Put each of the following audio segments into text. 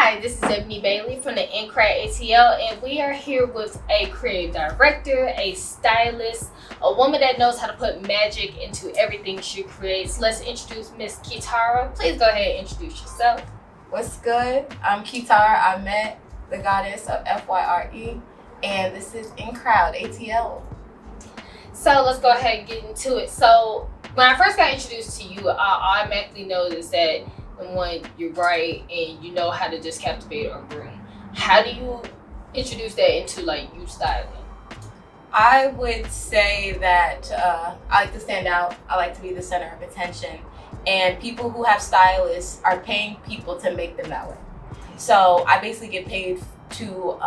Hi, this is Ebony Bailey from the ATL, and we are here with a creative director, a stylist, a woman that knows how to put magic into everything she creates. Let's introduce Miss Kitara. Please go ahead and introduce yourself. What's good? I'm Kitara, Amet, the goddess of Fyre, and this is In Crowd ATL. So let's go ahead and get into it. So when I first got introduced to you, I automatically noticed that one, you're bright and you know how to just captivate a room. How do you introduce that into like you styling? I would say that I like to stand out. I like to be the center of attention, and people who have stylists are paying people to make them that way. So I basically get paid to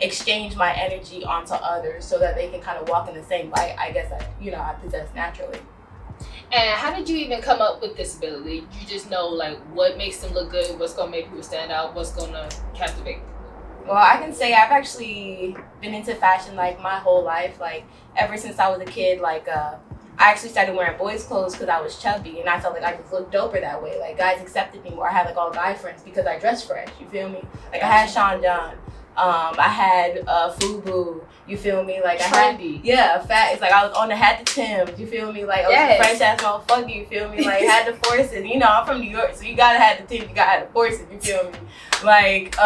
exchange my energy onto others so that they can kind of walk in the same light I guess I possess naturally. And how did you even come up with this ability? You just know like what makes them look good, what's gonna make people stand out, what's gonna captivate people? Well, I can say I've actually been into fashion like my whole life. Like ever since I was a kid, I actually started wearing boys' clothes because I was chubby and I felt like I just looked doper that way. Like guys accepted me more. I had like all guy friends because I dressed fresh. You feel me? Like I had Sean John. I had FUBU, you feel me? Like trendy. Fat. It's like I was on the had the Timbs, you feel me? Like I was a French ass motherfucker, you feel me? Like had the forces. You know, I'm from New York, so you gotta have the Timbs, you gotta have the forces, you feel me? Like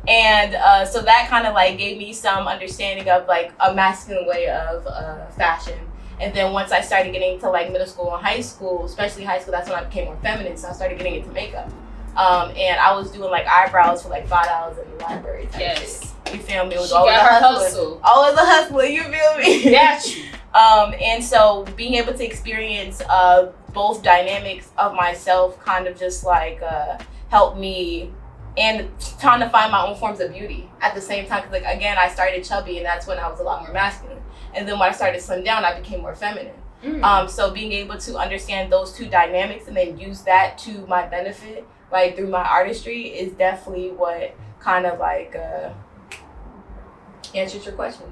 and so that kind of like gave me some understanding of like a masculine way of fashion. And then once I started getting into like middle school and high school, especially high school, that's when I became more feminine, so I started getting into makeup. And I was doing like eyebrows for like $5 in the library type shit. You feel me? It was always a hustle. Always a hustler, you feel me? Got you. And so being able to experience both dynamics of myself kind of just like helped me, and trying to find my own forms of beauty at the same time. Cause like again, I started chubby and that's when I was a lot more masculine. And then when I started slim down, I became more feminine. So being able to understand those two dynamics and then use that to my benefit, like through my artistry, is definitely what kind of like answers your question.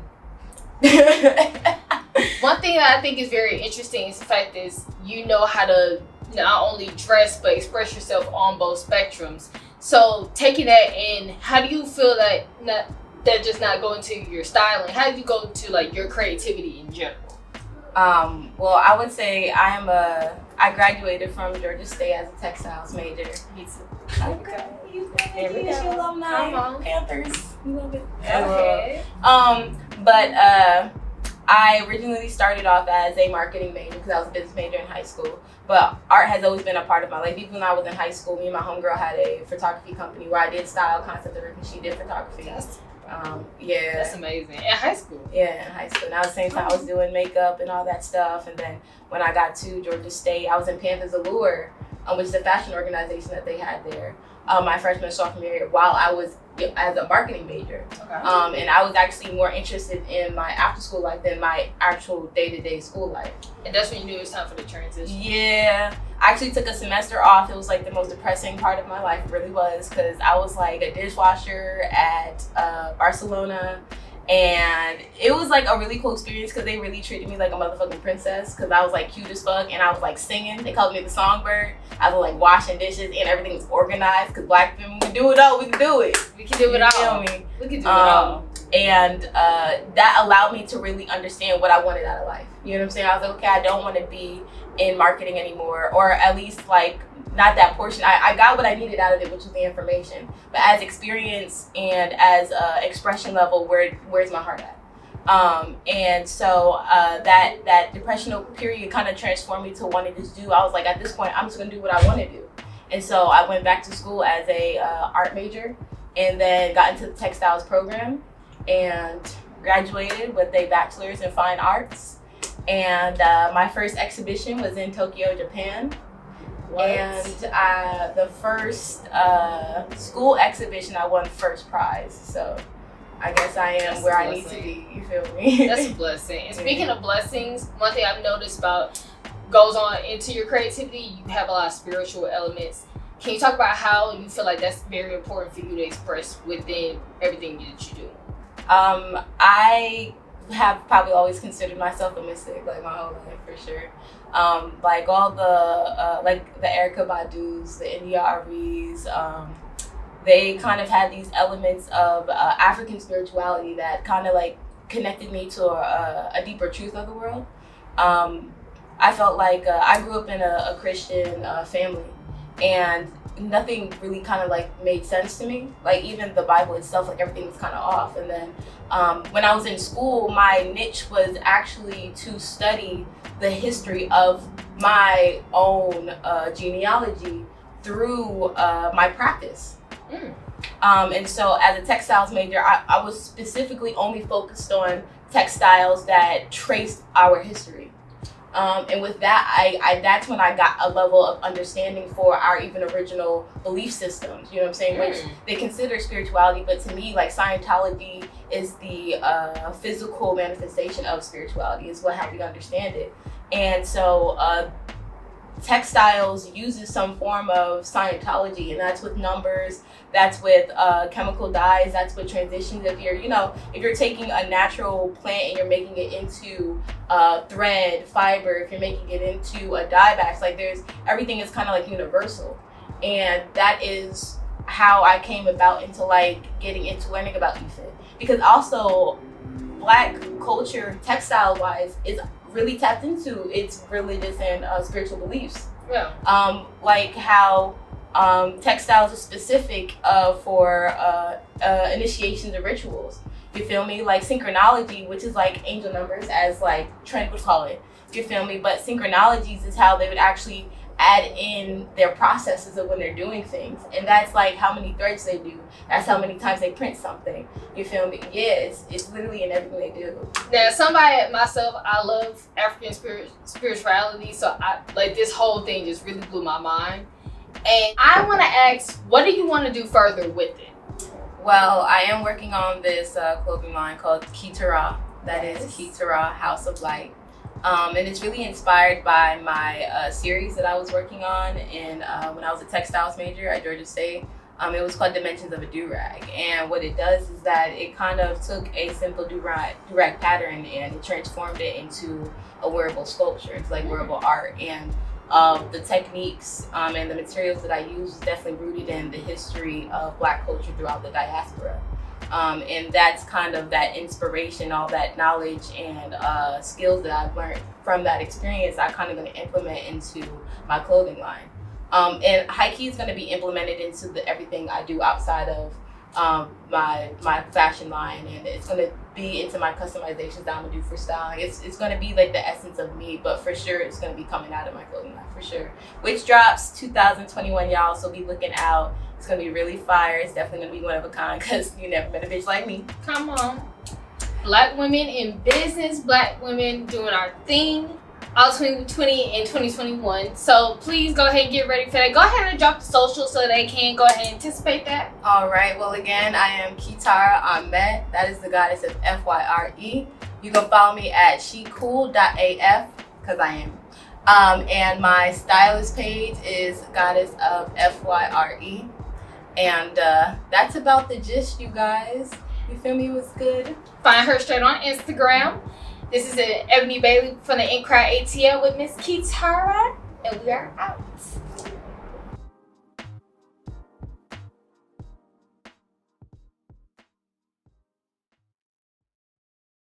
One thing that I think is very interesting is the fact is you know how to not only dress but express yourself on both spectrums. So taking that in, how do you feel that just not going to your styling? How do you go to like your creativity in general? Well, I would say I graduated from Georgia State as a textiles major. Okay. There we go. Alumni. Come on. Panthers. You love it. Okay. But I originally started off as a marketing major because I was a business major in high school. But art has always been a part of my life. Even when I was in high school, me and my homegirl had a photography company where I did style concept work and she did photography. That's amazing. In high school? Yeah, in high school. And at the same time, I was doing makeup and all that stuff. And then when I got to Georgia State, I was in Panthers Allure, which is a fashion organization that they had there, my freshman and sophomore year, while I was as a marketing major. Okay. And I was actually more interested in my after school life than my actual day-to-day school life. And that's when you knew it was time for the transition? Yeah. I actually took a semester off. It was like the most depressing part of my life, it really was, because I was like a dishwasher at Barcelona. And it was like a really cool experience because they really treated me like a motherfucking princess because I was like cute as fuck and I was like singing. They called me the songbird. I was like washing dishes and everything was organized because black women can do it all. We can do it. We can do it all. We can do it all. And that allowed me to really understand what I wanted out of life. You know what I'm saying? I was like, okay, I don't want to be in marketing anymore, or at least like not that portion. I got what I needed out of it, which was the information. But as experience and as expression level, where's my heart at? And so that depressional period kind of transformed me to wanting to do. I was like, at this point, I'm just gonna do what I want to do. And so I went back to school as a art major, and then got into the textiles program, and graduated with a bachelor's in fine arts. And my first exhibition was in Tokyo, Japan. What? And the first school exhibition, I won first prize. So I guess I am where I need to be. You feel me? That's a blessing. And speaking of blessings, one thing I've noticed about goes on into your creativity, you have a lot of spiritual elements. Can you talk about how you feel like that's very important for you to express within everything that you do? I have probably always considered myself a mystic, like my whole life for sure. Like all the like the Erykah Badu's, the India Aries, they kind of had these elements of African spirituality that kind of like connected me to a deeper truth of the world. I felt like I grew up in a Christian family, and nothing really kind of like made sense to me. Like even the Bible itself, like everything was kind of off. And then when I was in school, my niche was actually to study the history of my own genealogy through my practice. And so as a textiles major, I was specifically only focused on textiles that traced our history. And with that, I that's when I got a level of understanding for our even original belief systems, you know what I'm saying, which they consider spirituality, but to me, like Scientology is the physical manifestation of spirituality, is how we understand it. And so textiles uses some form of Scientology, and that's with numbers, that's with chemical dyes, that's with transitions. If you're taking a natural plant and you're making it into thread, fiber, if you're making it into a dye batch, like everything is kind of like universal. And that is how I came about into like getting into learning about EFIT, because also Black culture, textile wise, is really tapped into its religious and spiritual beliefs. Yeah. Like how textiles are specific for initiations and rituals. You feel me? Like synchronology, which is like angel numbers, as like Trent would call it. You feel me? But synchronologies is how they would actually add in their processes of when they're doing things, and that's like how many threads they do. That's how many times they print something. You feel me? Yeah, it's literally in everything they do. Now, somebody myself, I love African spirituality, so I like this whole thing just really blew my mind. And I want to ask, what do you want to do further with it? Well, I am working on this clothing line called Kitara. That is Kitara, House of Light. And it's really inspired by my series that I was working on when I was a textiles major at Georgia State. It was called Dimensions of a Do-Rag. And what it does is that it kind of took a simple do-rag pattern and it transformed it into a wearable sculpture. It's like wearable art. And the techniques and the materials that I use is definitely rooted in the history of Black culture throughout the diaspora. And that's kind of that inspiration, all that knowledge and skills that I've learned from that experience, I'm kind of going to implement into my clothing line. And high-key is going to be implemented into everything I do outside of my fashion line, and it's going to be into my customizations that I'm going to do for styling. It's going to be like the essence of me, but for sure it's going to be coming out of my clothing line, for sure. Which drops 2021, y'all, so be looking out. It's going to be really fire. It's definitely going to be one of a kind, because you never met a bitch like me. Come on. Black women in business, Black women doing our thing, all 2020 and 2021. So please go ahead and get ready for that. Go ahead and drop the social so they can go ahead and anticipate that. All right. Well, again, I am Kitara Amet. That is the goddess of Fyre. You can follow me at shecool.af, because I am. And my stylist page is goddess of Fyre. And that's about the gist, you guys. You feel me? It was good. Find her straight on Instagram. This is Ebony Bailey from the In Crowd ATL with Miss Kitara, and we are out.